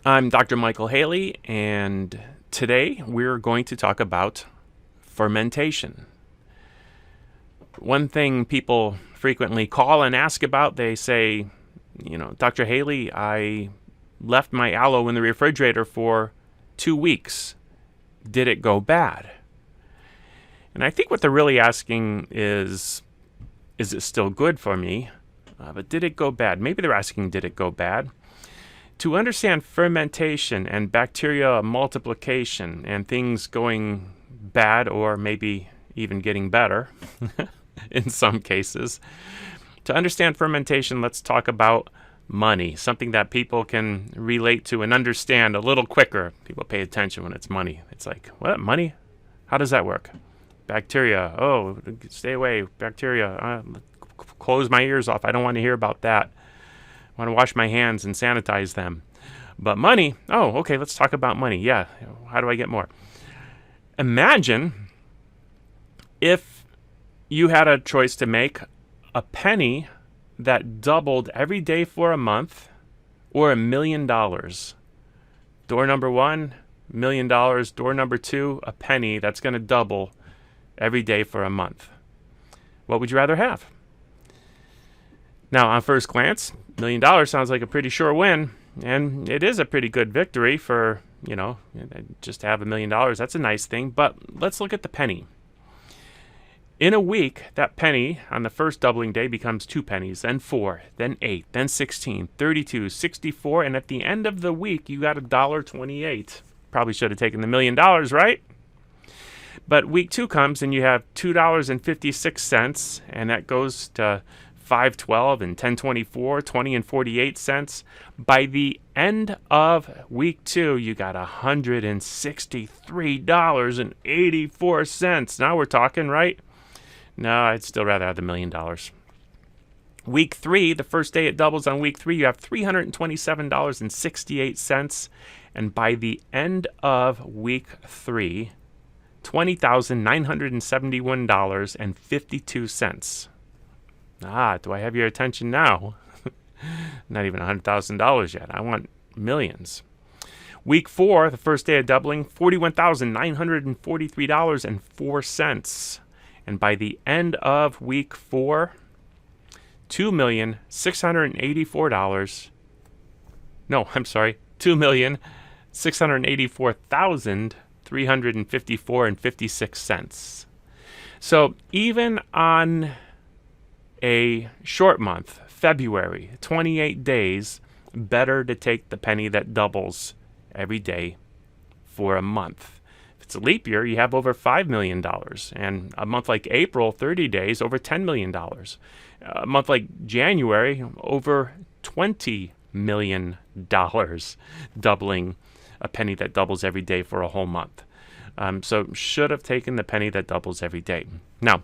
I'm Dr. Michael Haley, and today we're going to talk about fermentation. One thing people frequently call and ask about, they say, Dr. Haley, I left my aloe in the refrigerator for 2 weeks. Did it go bad? And I think what they're really asking is it still good for me? But did it go bad? Maybe they're asking, did it go bad? To understand fermentation and bacteria multiplication and things going bad or maybe even getting better in some cases, to understand fermentation, let's talk about money, something that people can relate to and understand a little quicker. People pay attention when it's money. It's like, what, money? How does that work? Bacteria. Oh, stay away. Bacteria. Close my ears off. I don't want to hear about that. I want to wash my hands and sanitize them. But money, oh, okay, let's talk about money. Yeah, how do I get more? Imagine if you had a choice to make a penny that doubled every day for a month or $1 million. Door number one, $1 million. Door number two, a penny that's going to double every day for a month. What would you rather have? Now, on first glance, $1 million sounds like a pretty sure win, and it is a pretty good victory for, just to have $1 million. That's a nice thing, but let's look at the penny. In a week, that penny on the first doubling day becomes 2 pennies, then 4, then 8, then 16, 32, 64, and at the end of the week, you got $1.28. Probably should have taken the $1 million, right? But week 2 comes and you have $2.56, and that goes to $5.12 and $10.24, 20 and 48 cents. By the end of week 2, you got $163.84. Now we're talking, right? No, I'd still rather have the $1 million. Week 3, the first day it doubles on week 3, you have $327.68. And by the end of week 3, $20,971.52. Do I have your attention now? Not even $100,000 yet. I want millions. Week 4, the first day of doubling, $41,943.04. And by the end of week 4, $2,684,354.56. So even on a short month, February, 28 days, better to take the penny that doubles every day for a month. If it's a leap year, you have over $5 million. And a month like April, 30 days, over $10 million. A month like January, over $20 million, doubling a penny that doubles every day for a whole month. So should have taken the penny that doubles every day. Now,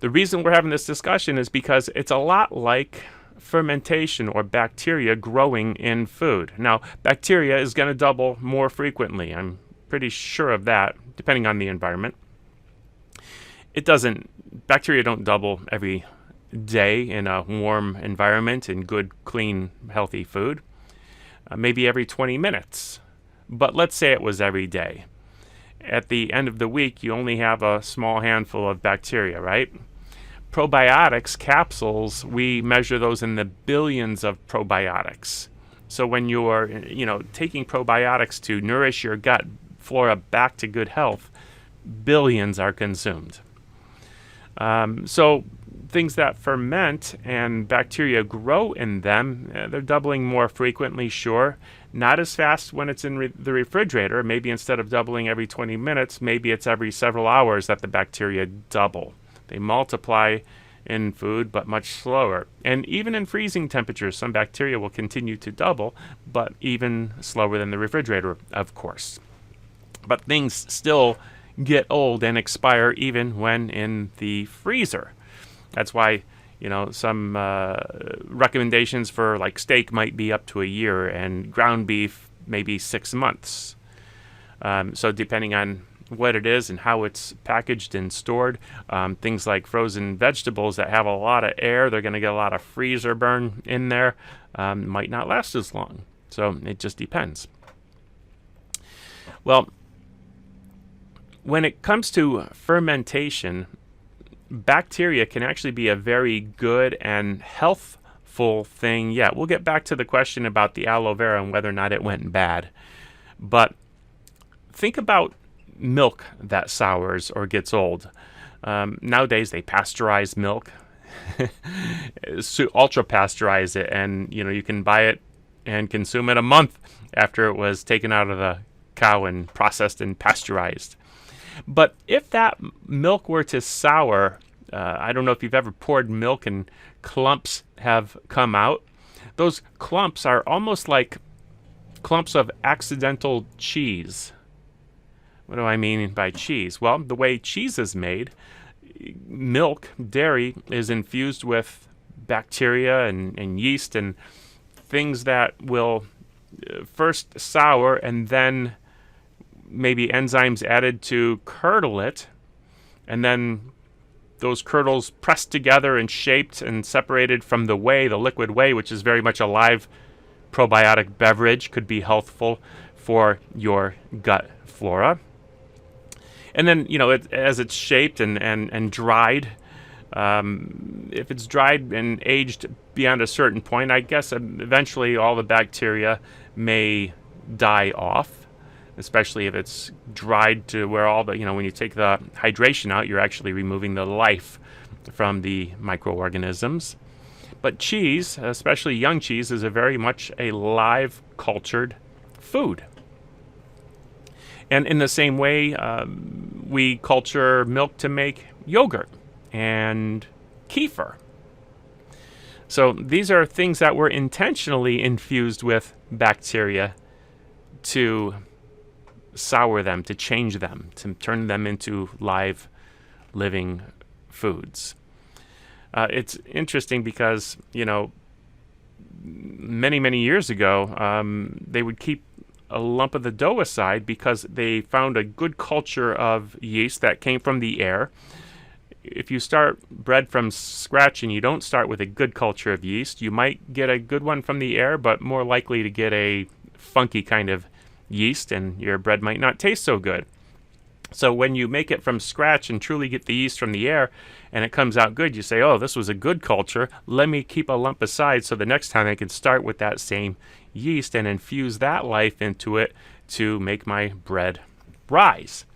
the reason we're having this discussion is because it's a lot like fermentation or bacteria growing in food. Now, bacteria is going to double more frequently. I'm pretty sure of that, depending on the environment. Bacteria don't double every day in a warm environment in good, clean, healthy food. Maybe every 20 minutes. But let's say it was every day. At the end of the week, you only have a small handful of bacteria, right? Probiotics, capsules, we measure those in the billions of probiotics. So when you're, taking probiotics to nourish your gut flora back to good health, billions are consumed. So things that ferment and bacteria grow in them, they're doubling more frequently, sure. Not as fast when it's in the refrigerator. Maybe instead of doubling every 20 minutes, maybe it's every several hours that the bacteria double. They multiply in food, but much slower. And even in freezing temperatures, some bacteria will continue to double, but even slower than the refrigerator, of course. But things still get old and expire even when in the freezer. That's why, some recommendations for like steak might be up to a year and ground beef maybe 6 months. So depending on what it is and how it's packaged and stored, things like frozen vegetables that have a lot of air, they're going to get a lot of freezer burn in there, might not last as long. So it just depends. Well, when it comes to fermentation, bacteria can actually be a very good and healthful thing. Yeah, we'll get back to the question about the aloe vera and whether or not it went bad. But think about milk that sours or gets old. Nowadays, they pasteurize milk, ultra pasteurize it, and you can buy it and consume it a month after it was taken out of the cow and processed and pasteurized. But if that milk were to sour, I don't know if you've ever poured milk and clumps have come out. Those clumps are almost like clumps of accidental cheese. What do I mean by cheese? Well, the way cheese is made, milk, dairy, is infused with bacteria and yeast and things that will first sour and then maybe enzymes added to curdle it, and then those curdles pressed together and shaped and separated from the whey, the liquid whey, which is very much a live probiotic beverage, could be healthful for your gut flora. And then, as it's shaped and dried, if it's dried and aged beyond a certain point, I guess eventually all the bacteria may die off, especially if it's dried to where all the, when you take the hydration out, you're actually removing the life from the microorganisms. But cheese, especially young cheese, is a very much a live cultured food. And in the same way, we culture milk to make yogurt and kefir. So these are things that were intentionally infused with bacteria to sour them, to change them, to turn them into live, living foods. It's interesting because, many, many years ago, they would keep a lump of the dough aside because they found a good culture of yeast that came from the air. If you start bread from scratch and you don't start with a good culture of yeast, you might get a good one from the air, but more likely to get a funky kind of yeast, and your bread might not taste so good. So when you make it from scratch and truly get the yeast from the air and it comes out good, you say, oh, this was a good culture. Let me keep a lump aside so the next time I can start with that same yeast and infuse that life into it to make my bread rise.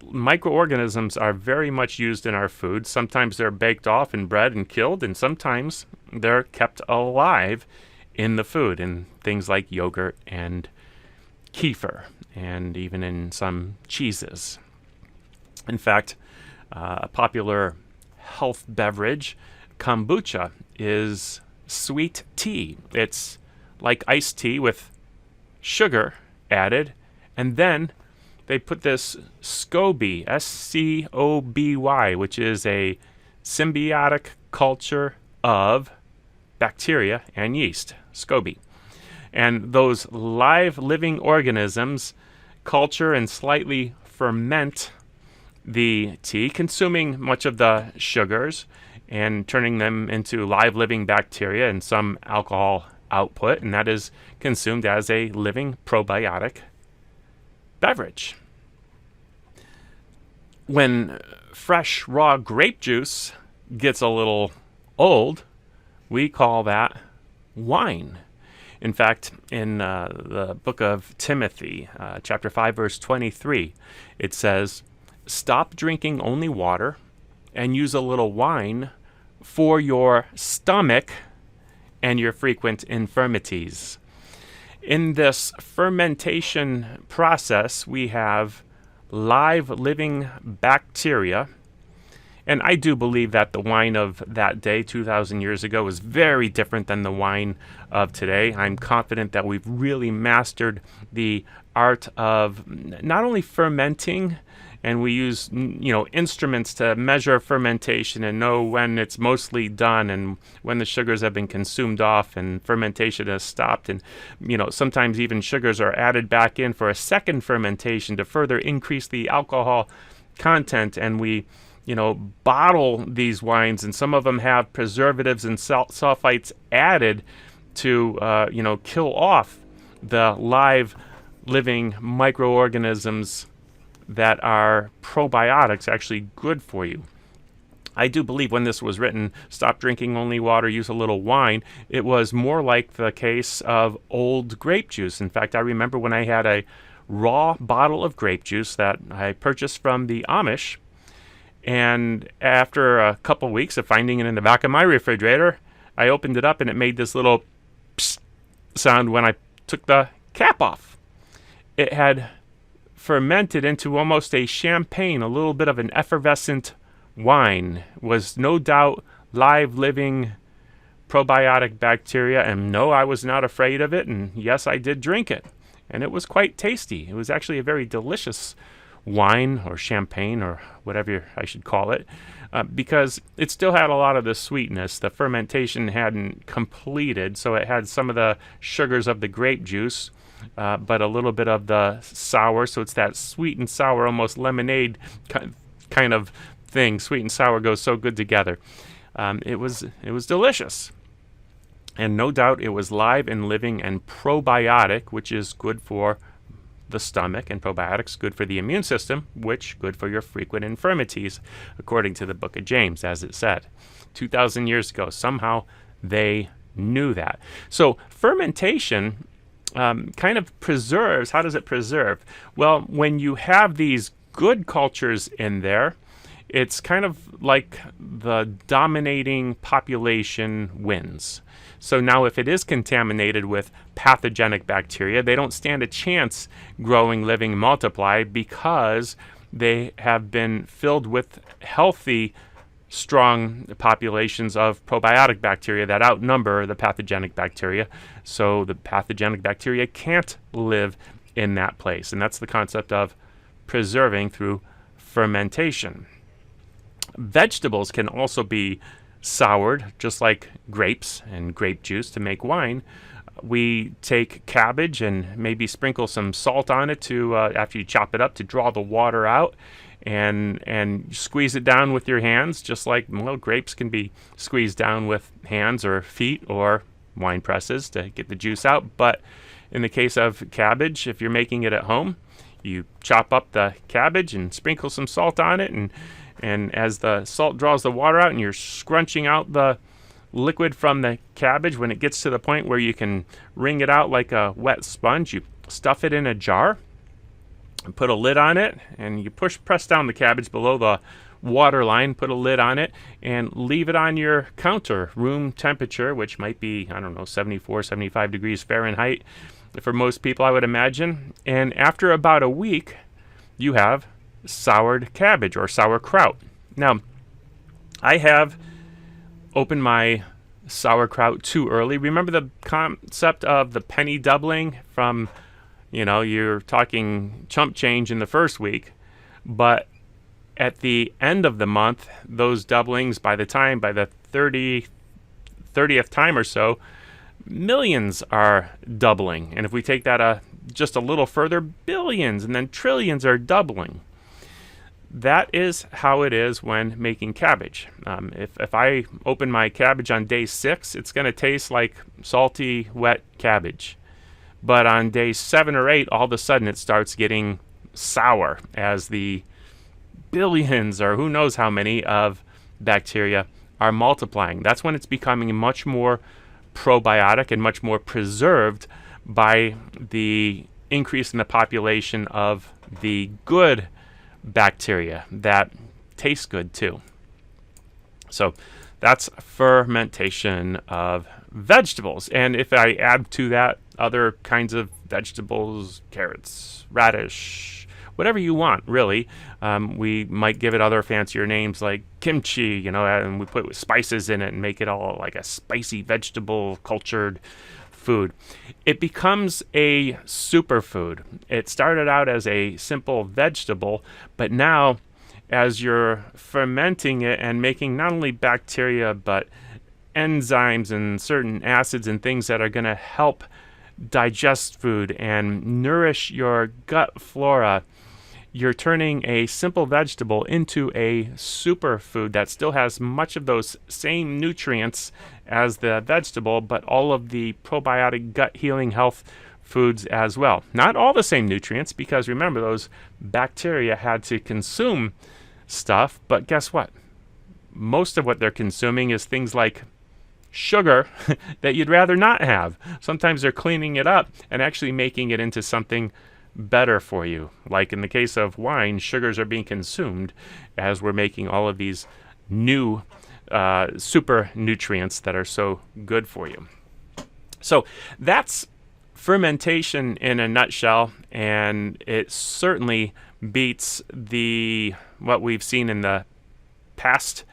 Microorganisms are very much used in our food. Sometimes they're baked off in bread and killed, and sometimes they're kept alive in the food, in things like yogurt and kefir, and even in some cheeses. In fact, a popular health beverage, kombucha, is sweet tea. It's like iced tea with sugar added, and then they put this SCOBY, SCOBY, which is a symbiotic culture of bacteria and yeast, SCOBY. And those live living organisms culture and slightly ferment the tea, consuming much of the sugars and turning them into live living bacteria and some alcohol output, and that is consumed as a living probiotic beverage. When fresh raw grape juice gets a little old, we call that wine. In fact, in the book of Timothy, chapter 5, verse 23, it says, "Stop drinking only water and use a little wine for your stomach and your frequent infirmities." In this fermentation process, we have live living bacteria. And I do believe that the wine of that day, 2,000 years ago, was very different than the wine of today. I'm confident that we've really mastered the art of not only fermenting, and we use instruments to measure fermentation and know when it's mostly done and when the sugars have been consumed off and fermentation has stopped. And sometimes even sugars are added back in for a second fermentation to further increase the alcohol content. And we bottle these wines, and some of them have preservatives and sulfites added to kill off the live living microorganisms that are probiotics actually good for you. I do believe when this was written, stop drinking only water, use a little wine, it was more like the case of old grape juice. In fact, I remember when I had a raw bottle of grape juice that I purchased from the Amish, and after a couple weeks of finding it in the back of my refrigerator, I opened it up and it made this little psst sound when I took the cap off. It had fermented into almost a champagne, a little bit of an effervescent wine. Was no doubt live living probiotic bacteria, and no, I was not afraid of it, and yes, I did drink it, and it was quite tasty. It was actually a very delicious wine or champagne or whatever I should call it, because it still had a lot of the sweetness. The fermentation hadn't completed, so it had some of the sugars of the grape juice, but a little bit of the sour, so it's that sweet and sour, almost lemonade kind of thing. Sweet and sour goes so good together. It was delicious, and no doubt it was live and living and probiotic, which is good for the stomach, and probiotics good for the immune system, which good for your frequent infirmities, according to the book of James, as it said 2,000 years ago. Somehow they knew that. So fermentation kind of preserves. How does it preserve? Well, when you have these good cultures in there, it's kind of like the dominating population wins. So now if it is contaminated with pathogenic bacteria, they don't stand a chance growing, living, multiply, because they have been filled with healthy, strong populations of probiotic bacteria that outnumber the pathogenic bacteria. So the pathogenic bacteria can't live in that place. And that's the concept of preserving through fermentation. Vegetables can also be soured, just like grapes and grape juice to make wine. We take cabbage and maybe sprinkle some salt on it to after you chop it up, to draw the water out, and squeeze it down with your hands, just like, well, grapes can be squeezed down with hands or feet or wine presses to get the juice out. But in the case of cabbage, if you're making it at home, you chop up the cabbage and sprinkle some salt on it, and as the salt draws the water out and you're scrunching out the liquid from the cabbage, when it gets to the point where you can wring it out like a wet sponge, you stuff it in a jar and put a lid on it, and you press down the cabbage below the water line, put a lid on it, and leave it on your counter, room temperature, which might be, 74, 75 degrees Fahrenheit for most people, I would imagine. And after about a week, you have soured cabbage or sauerkraut. Now, I have opened my sauerkraut too early. Remember the concept of the penny doubling from, you're talking chump change in the first week, but at the end of the month, those doublings, by the 30th time or so, millions are doubling. And if we take that just a little further, billions and then trillions are doubling. That is how it is when making cabbage. If I open my cabbage on day 6, it's going to taste like salty, wet cabbage. But on day 7 or 8, all of a sudden it starts getting sour as the billions, or who knows how many, of bacteria are multiplying. That's when it's becoming much more probiotic and much more preserved by the increase in the population of the good bacteria that taste good too. So that's fermentation of vegetables. And if I add to that other kinds of vegetables, carrots, radish, whatever you want, really, we might give it other fancier names like kimchi, and we put spices in it and make it all like a spicy vegetable cultured food. It becomes a superfood. It started out as a simple vegetable, but now as you're fermenting it and making not only bacteria but enzymes and certain acids and things that are going to help digest food and nourish your gut flora, you're turning a simple vegetable into a superfood that still has much of those same nutrients as the vegetable, but all of the probiotic gut healing health foods as well. Not all the same nutrients, because remember, those bacteria had to consume stuff, but guess what? Most of what they're consuming is things like sugar that you'd rather not have. Sometimes they're cleaning it up and actually making it into something better for you. Like in the case of wine, sugars are being consumed as we're making all of these new super nutrients that are so good for you. So that's fermentation in a nutshell, and it certainly beats what we've seen in the past,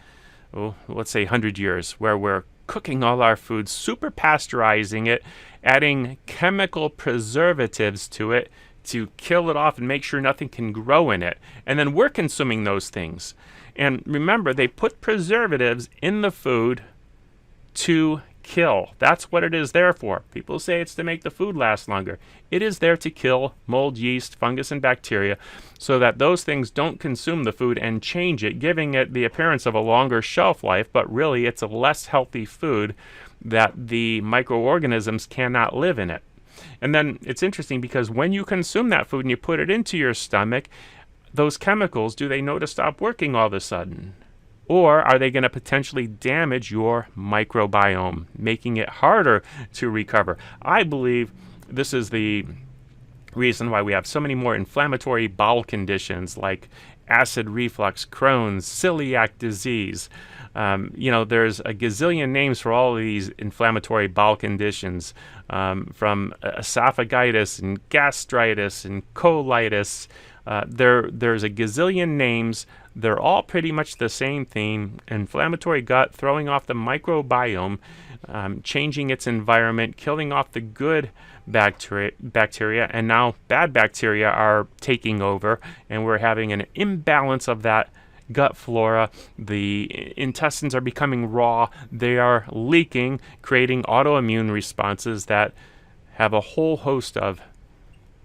let's say 100 years, where we're cooking all our food, super pasteurizing it, adding chemical preservatives to it to kill it off and make sure nothing can grow in it. And then we're consuming those things. And remember, they put preservatives in the food to kill. That's what it is there for. People say it's to make the food last longer. It is there to kill mold, yeast, fungus, and bacteria so that those things don't consume the food and change it, giving it the appearance of a longer shelf life, but really it's a less healthy food that the microorganisms cannot live in it. And then it's interesting because when you consume that food and you put it into your stomach, those chemicals, do they know to stop working all of a sudden? Or are they going to potentially damage your microbiome, making it harder to recover? I believe this is the reason why we have so many more inflammatory bowel conditions like acid reflux, Crohn's, celiac disease. There's a gazillion names for all of these inflammatory bowel conditions, from esophagitis and gastritis and colitis. There's a gazillion names. They're all pretty much the same theme: inflammatory gut, throwing off the microbiome, changing its environment, killing off the good bacteria, and now bad bacteria are taking over, and we're having an imbalance of that gut flora. The intestines are becoming raw. They are leaking, creating autoimmune responses that have a whole host of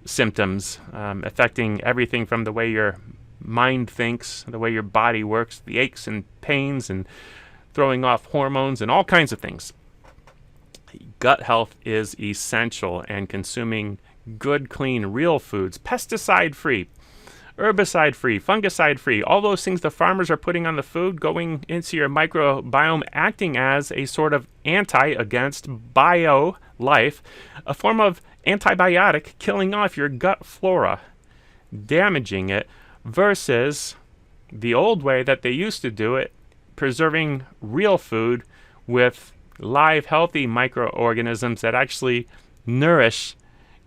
symptoms, affecting everything from the way your mind thinks, the way your body works, the aches and pains, and throwing off hormones and all kinds of things. Gut health is essential, and consuming good, clean, real foods, pesticide-free, herbicide-free, fungicide-free, all those things the farmers are putting on the food, going into your microbiome, acting as a sort of against bio-life, a form of antibiotic, killing off your gut flora, damaging it, versus the old way that they used to do it, preserving real food with live, healthy microorganisms that actually nourish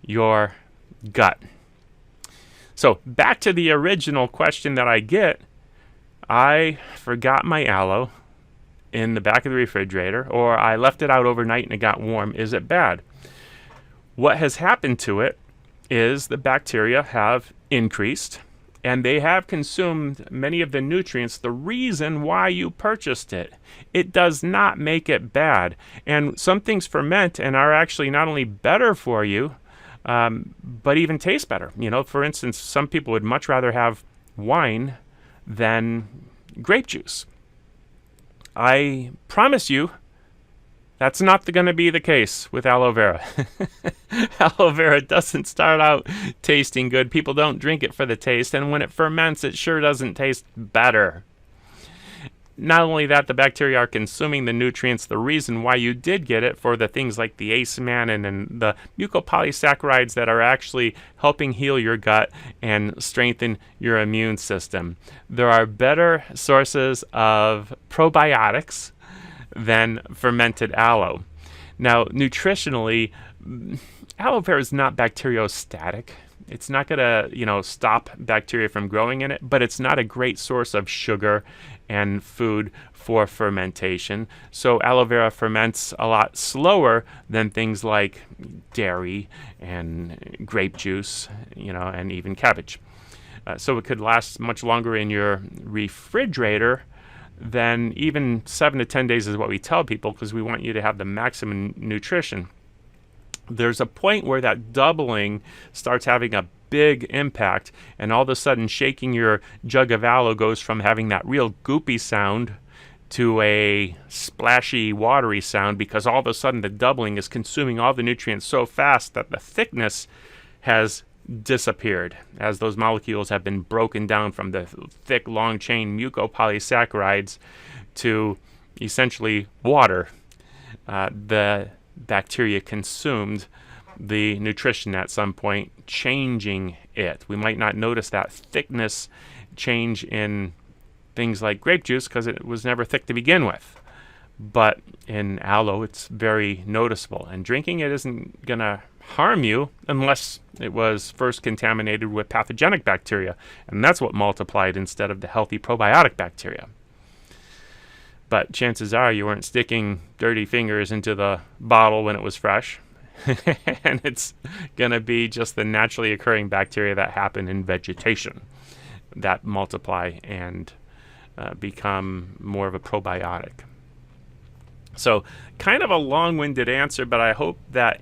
your gut. So back to the original question that I get: I forgot my aloe in the back of the refrigerator, or I left it out overnight and it got warm. Is it bad? What has happened to it is the bacteria have increased, and they have consumed many of the nutrients, the reason why you purchased it. It does not make it bad. And some things ferment and are actually not only better for you, but even taste better. For instance, some people would much rather have wine than grape juice. I promise you, that's not going to be the case with aloe vera. Aloe vera doesn't start out tasting good. People don't drink it for the taste, and when it ferments, it sure doesn't taste better. Not only that, the bacteria are consuming the nutrients, the reason why you did get it, for the things like the asamannan and the mucopolysaccharides that are actually helping heal your gut and strengthen your immune system. There are better sources of probiotics than fermented aloe. Now, nutritionally, aloe vera is not bacteriostatic. It's not going to, stop bacteria from growing in it, but it's not a great source of sugar and food for fermentation. So aloe vera ferments a lot slower than things like dairy and grape juice, and even cabbage. So it could last much longer in your refrigerator than even 7 to 10 days is what we tell people, because we want you to have the maximum nutrition. There's a point where that doubling starts having a big impact, and all of a sudden shaking your jug of aloe goes from having that real goopy sound to a splashy, watery sound, because all of a sudden the doubling is consuming all the nutrients so fast that the thickness has disappeared as those molecules have been broken down from the thick, long-chain mucopolysaccharides to essentially water. The bacteria consumed the nutrition at some point, changing it. We might not notice that thickness change in things like grape juice because it was never thick to begin with. But in aloe, it's very noticeable. And drinking it isn't going to harm you unless it was first contaminated with pathogenic bacteria. And that's what multiplied instead of the healthy probiotic bacteria. But chances are you weren't sticking dirty fingers into the bottle when it was fresh. And it's going to be just the naturally occurring bacteria that happen in vegetation that multiply and become more of a probiotic. So kind of a long-winded answer, but I hope that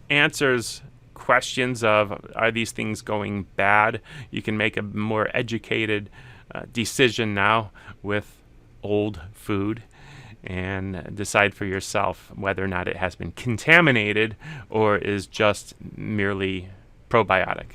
answers questions of, are these things going bad? You can make a more educated decision now with old food and decide for yourself whether or not it has been contaminated or is just merely probiotic.